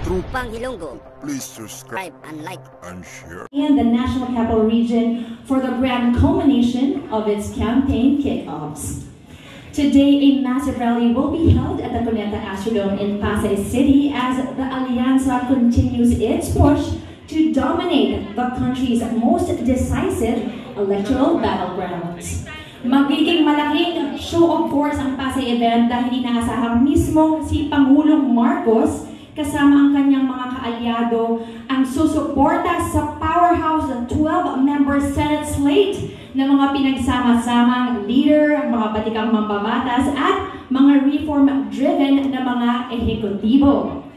Trumpang Ilonggo. Please subscribe And like and share. In the National Capital Region for the grand culmination of its campaign kickoffs. Today, a massive rally will be held at the Cuneta Astrodome in Pasay City as the Alianza continues its push to dominate the country's most decisive electoral battlegrounds. Magiging malaking show of force ang Pasay event dahil inaasahan mismo si Pangulong Marcos kasama ang kanyang mga kaalyado ang susuporta sa powerhouse 12-member Senate slate ng mga pinagsama-samang leader, mga batikang mambabatas at mga reform-driven na mga ehekutibo.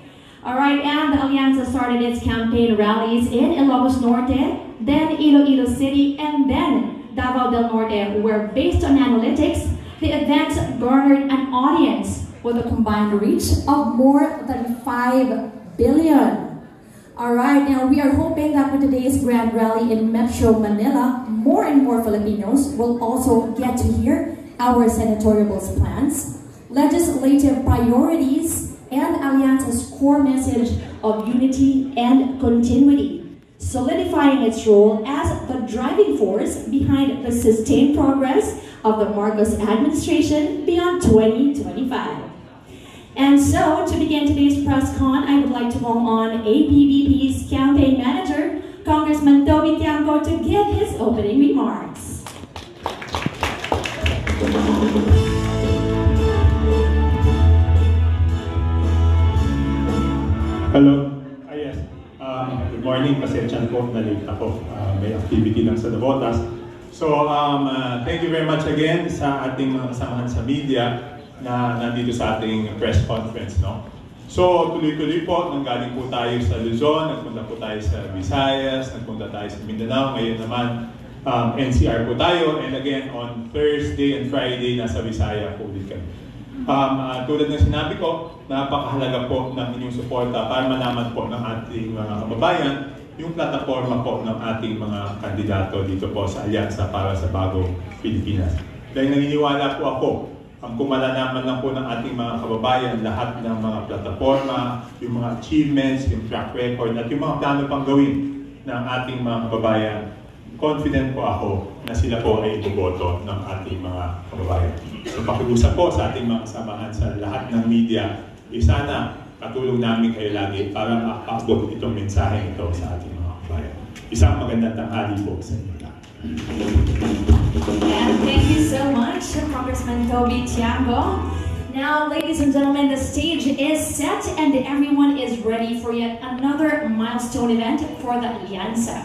Alright, and the Alianza started its campaign rallies in Ilocos Norte, then Iloilo City, and then Davao del Norte, where based on analytics, the events garnered an audience with a combined reach of more than 5 billion. Alright, now we are hoping that with today's grand rally in Metro Manila, more and more Filipinos will also get to hear our senatorial plans, legislative priorities, and Alianza's core message of unity and continuity, solidifying its role as the driving force behind the sustained progress of the Marcos administration beyond 2025. And so, to begin today's press con, I would like to call on APBP's campaign manager, Congressman Toby Tiangco, to give his opening remarks. Hello. Yes. Good morning. Pasensya po, na-late ako. May activity lang sa Navotas. So, thank you very much again sa ating mga kasamahan sa media na nandito sa ating press conference, no? So, tuloy-tuloy po, nanggaling po tayo sa Luzon, nagpunta po tayo sa Visayas, nagpunta tayo sa Mindanao, ngayon naman NCR po tayo, and again, on Thursday and Friday, nasa Visaya po ulit kami. Tulad ng sinabi ko, napakahalaga po ng inyong suporta para malaman po ng ating mga kababayan yung plataforma po ng ating mga kandidato dito po sa Alianza para sa Bagong Pilipinas. Dahil naniniwala po ako, ang kumalalaman lang po ng ating mga kababayan lahat ng mga plataforma, yung mga achievements, yung track record, at yung mga plano pang gawin ng ating mga kababayan, confident po ako na sila po ay iboboto ng ating mga kababayan. So pakiusap po sa ating mga kasamahan sa lahat ng media, sana katulong namin kayo lagi para makaabot itong mensahe ito sa ating mga kababayan. Isang magandang tanghali po sa inyo. And thank you so much, Congressman Toby Tiangco. Now, ladies and gentlemen, the stage is set and everyone is ready for yet another milestone event for the Alianza.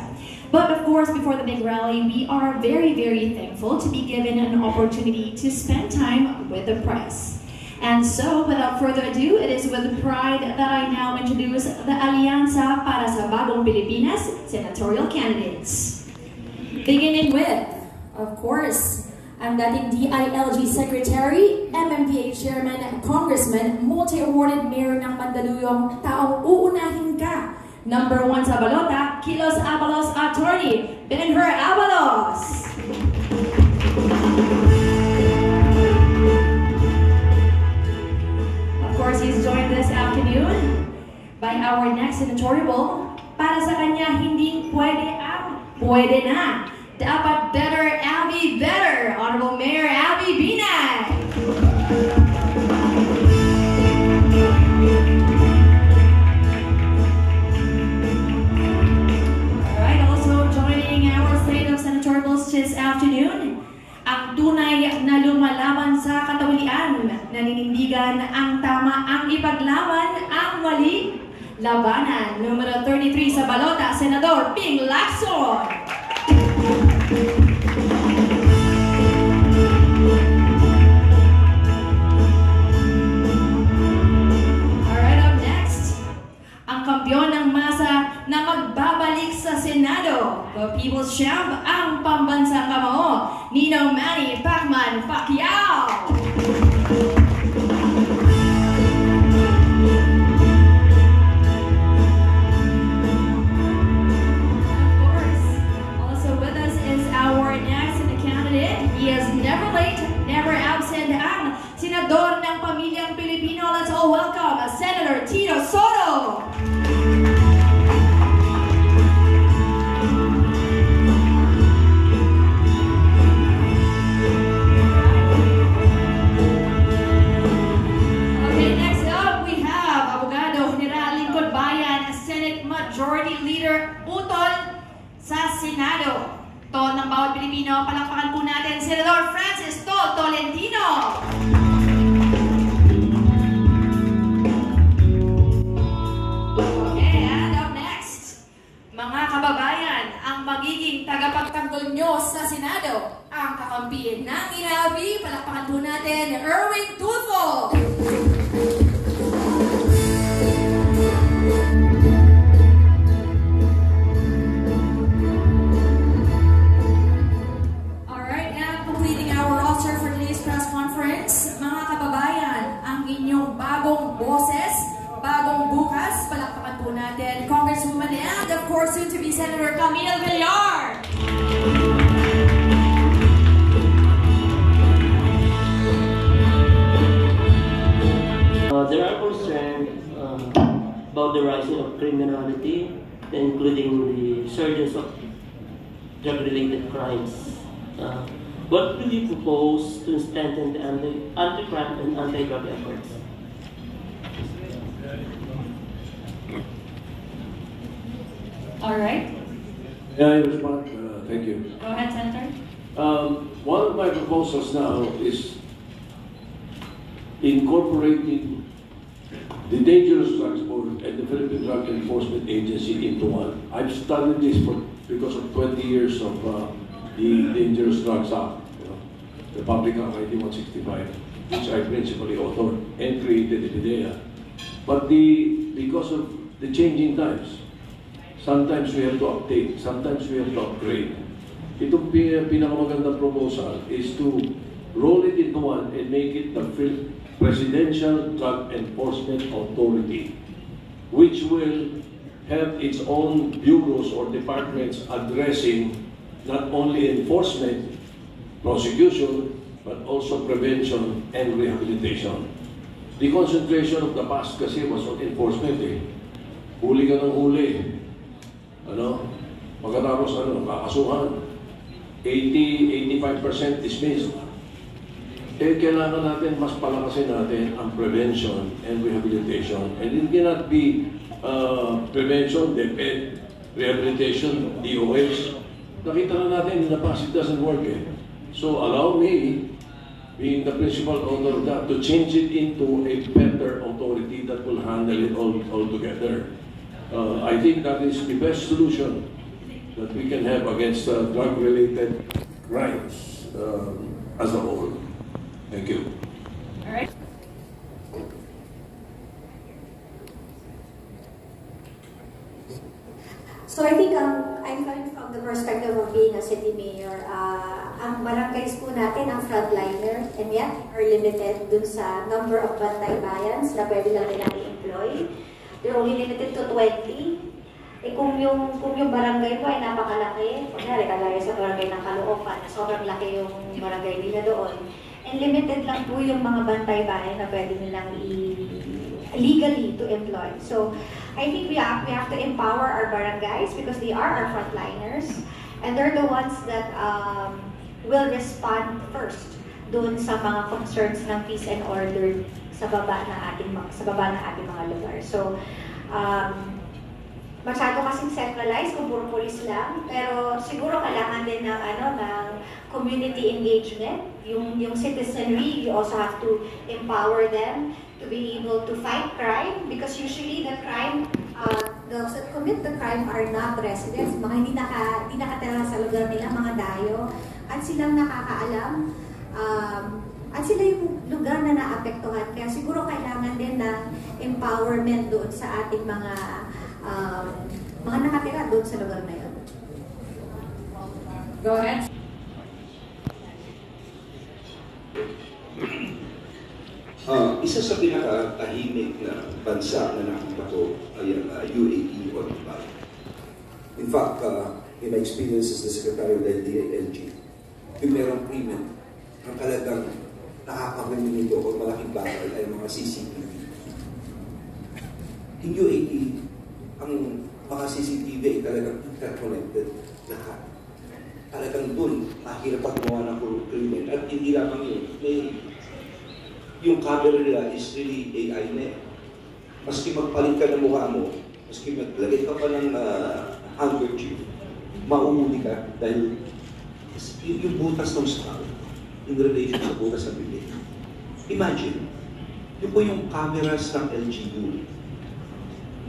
But of course, before the big rally, we are very, very thankful to be given an opportunity to spend time with the press. And so, without further ado, it is with pride that I now introduce the Alianza para sa Bagong Pilipinas senatorial candidates. Beginning with, of course, ang dating DILG Secretary, MMDA Chairman, Congressman, multi-awarded Mayor ng Mandaluyong, taong uunahin ka. Number 1 sa balota, Kilos Abalos Attorney, Benhur Abalos. Of course, he's joined this afternoon by our next senatorial. Para sa kanya, hindi pwede na. Dapat better, Abby better. Honorable Mayor Abby Binay. Alright, also joining our slate of senatorials this afternoon, ang tunay na lumalaban sa katawilian, naninindigan ang tama, ang ipaglaban, ang mali, labanan. Numero 33 sa balota, Senador Ping Lacson. Alright, up next, ang kampiyon ng masa na magbabalik sa Senado, the People's Champ, ang pambansang kamao, Nino Manny Pacman Pacquiao. Our kakampi ng Inavi. Palakpakan po natin, Erwin Tulfo! Alright, and completing our roster for today's press conference, mga kababayan, ang inyong bagong boses, bagong bukas, palakpakan po natin, Congresswoman and of course soon to be Senator Camille Villar! There are concerns about the rise of criminality, including the surge of drug-related crimes. What will you propose to strengthen the anti-crime and anti-drug efforts? All right. Yeah, I respond. Thank you. Go ahead, Senator. One of my proposals now is incorporating the Dangerous Drugs Board and the Philippine Drug Enforcement Agency into one. I've studied this because of 20 years of the Dangerous Drugs Act, the Public Act 9165, which I principally authored and created in IDEA. But because of the changing times, sometimes we have to update, sometimes we have to upgrade. Itong pinakamagandang proposal is to roll it into one and make it the Presidential Drug Enforcement Authority, which will have its own bureaus or departments addressing not only enforcement, prosecution, but also prevention and rehabilitation. The concentration of the past kasi was on enforcement eh. Huli ka ng huli. Pagkatapos kakasuhan. 80-85% dismissed. Kailangan natin mas palakasin natin ang prevention and rehabilitation. And it cannot be prevention, DepEd, rehabilitation, DOH. Nakita na natin in the past it doesn't work eh. So allow me, being the principal author of that, to change it into a better authority that will handle it all together. I think that is the best solution that we can have against drug-related crimes as a whole. Thank you. All right. So I think I'm coming from the perspective of being a city mayor. Ang barangays po natin, ang frontliner, and yet are limited dun sa number of bantay bayans na pwede lang nilang i-employ. They're only limited to 20. Kung yung barangay mo ay napakalaki, kunyari kalaya sa barangay ng Caloocan, sobrang laki yung barangay nila doon. And limited lang po yung mga bantay bayan na pwede nilang legally to employ. So I think we have to empower our barangays because they are our frontliners and they're the ones that will respond first doon sa mga concerns ng peace and order sa baba ng ating mga lugar. So masyado kasing centralized kung puro police lang, pero siguro kailangan din ng community engagement, yung citizenry. You also have to empower them to be able to fight crime because usually the crime, those that commit the crime are not residents, mga hindi nakatira sa lugar nila, mga dayo, at silang nakakaalam, at sila yung lugar na naapektuhan. Kaya siguro kailangan din ng empowerment doon sa ating mga nakatira doon sa lugar na yun. Go ahead. Isa sa pinaka-tahimik na bansa na nakita ko ay ang UAE or Dubai. In fact, in my experience as the Secretary of the DILG, yung merong krimen, ang talagang nakakawin nito o malaking bagay ay mga CCTV. In UAE, ang mga CCTV ay talagang interconnected lahat. Talagang dun, mahirap gumawa ng krimen. At hindi lamang yun, yung camera nila is really AI na. Maski magpalit ka ng mukha mo, maski maglagay ka pa ng handkerchief, mauuli ka dahil yung butas ng skull in relation sa butas ng bibig. Imagine, yun po yung cameras ng LGU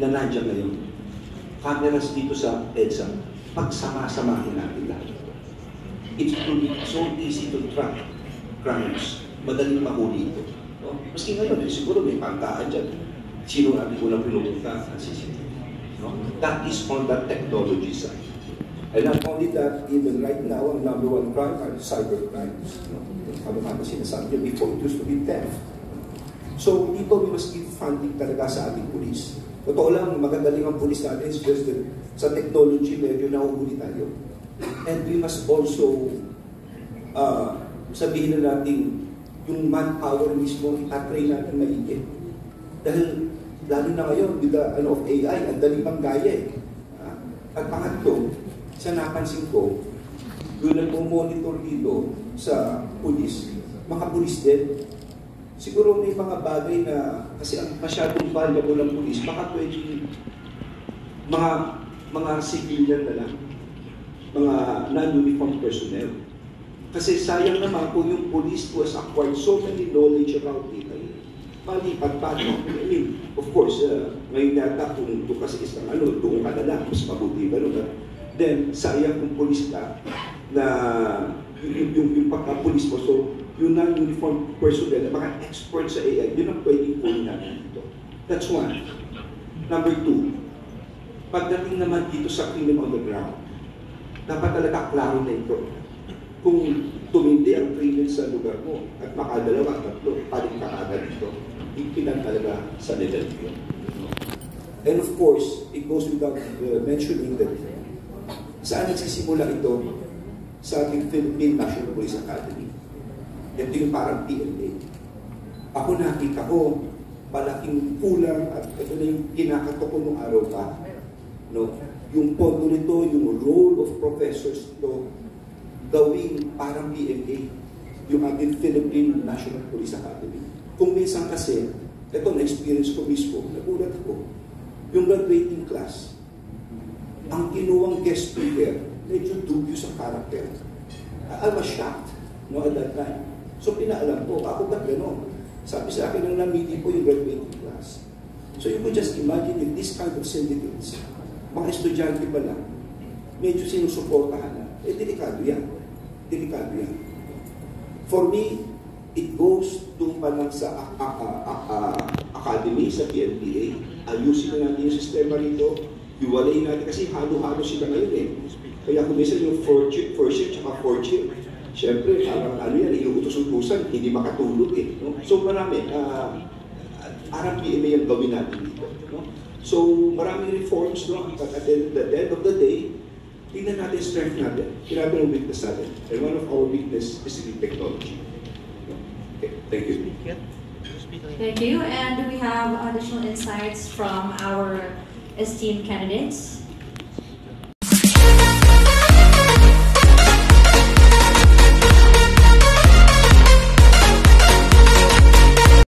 na nandiyan ngayon. Cameras dito sa EDSA, pagsama-samahin natin lahat. It's so easy to track crimes. Madaling mahuli ito. No? Maski ngayon, siguro may pangkaan dyan. Sino natin unang pinupunta ng CCTV? No? That is on the technology side. And not only that, even right now, ang number one crime are cyber crimes. No? Ano nga sinasabi niyo, before it used to be theft. So, dito we must give funding talaga sa ating pulis. Totoo lang, magagaling ang pulis natin, it's just that sa technology, medyo nahuhuli tayo. And we must also sabihin na natin yung manpower mismo, itatry natin maigit. Dahil, lalo na ngayon, with the of AI, ang dali pang gaya eh. At pangatlo, sa napansin ko, yung nagmo-monitor dito sa pulis, mga pulis din, siguro may mga bagay na, kasi ang masyadong valuable ng pulis, baka pwede mga civilian na lang, mga non-uniform personnel. Kasi sayang naman kung yung police was acquired so many knowledge about it, ay malipat pa. I mean, of course, ngayon yata kung ito kasi isang doon ka na lang, mas mabuti ba nun? Then, sayang kung police ka na yung pagka-police mo, so yung non-uniform personnel, mga experts sa AI, yun ang pwedeng kunin natin dito. That's one. Number two, pagdating naman dito sa crime on the ground, dapat talaga klaro na ito. Kung tumindi ang krimen sa lugar mo at makadalawa, tatlo, paling kakagad dito, ipinan talaga sa level yun. And of course, it goes without mentioning that saan nagsisimula ito sa ating Philippine National Police Academy. Ito yung parang PNA. Ako nakita ko, malaking kulang at ito na yung kinakato ko nung araw pa. No? Yung pondo nito, yung role of professors ito, gawing parang PNA, yung ating Philippine National Police Academy. Kung minsan kasi, ito na-experience ko mismo, nagulat ko, yung graduating class, ang kinuwang guest speaker, medyo dubious ang character. I was shocked, no, at that time. So pinaalam ko, ako ba't gano'n? Sabi sa akin ng namili po yung graduating class. So you could just imagine if this kind of syndicates, mga estudyante pa lang, medyo sinusuportahan na, delikado yan. Delikado yan. For me, it goes doon pa lang sa academy, sa PNPA. Ayusin na natin yung sistema rito, iwalayin natin kasi halo-halo sila ngayon eh. Kaya kung minsan yung first year tsaka fourth year, siyempre parang inuutos-utusan, hindi makatulog eh. No? So marami, RMPMA ang gawin natin dito. No? So maraming reforms, no? But at the end of the day, tingnan natin strength natin, kailangan ng weakness natin. And one of our weakness is the technology. Okay, thank you. Thank you. And we have additional insights from our esteemed candidates.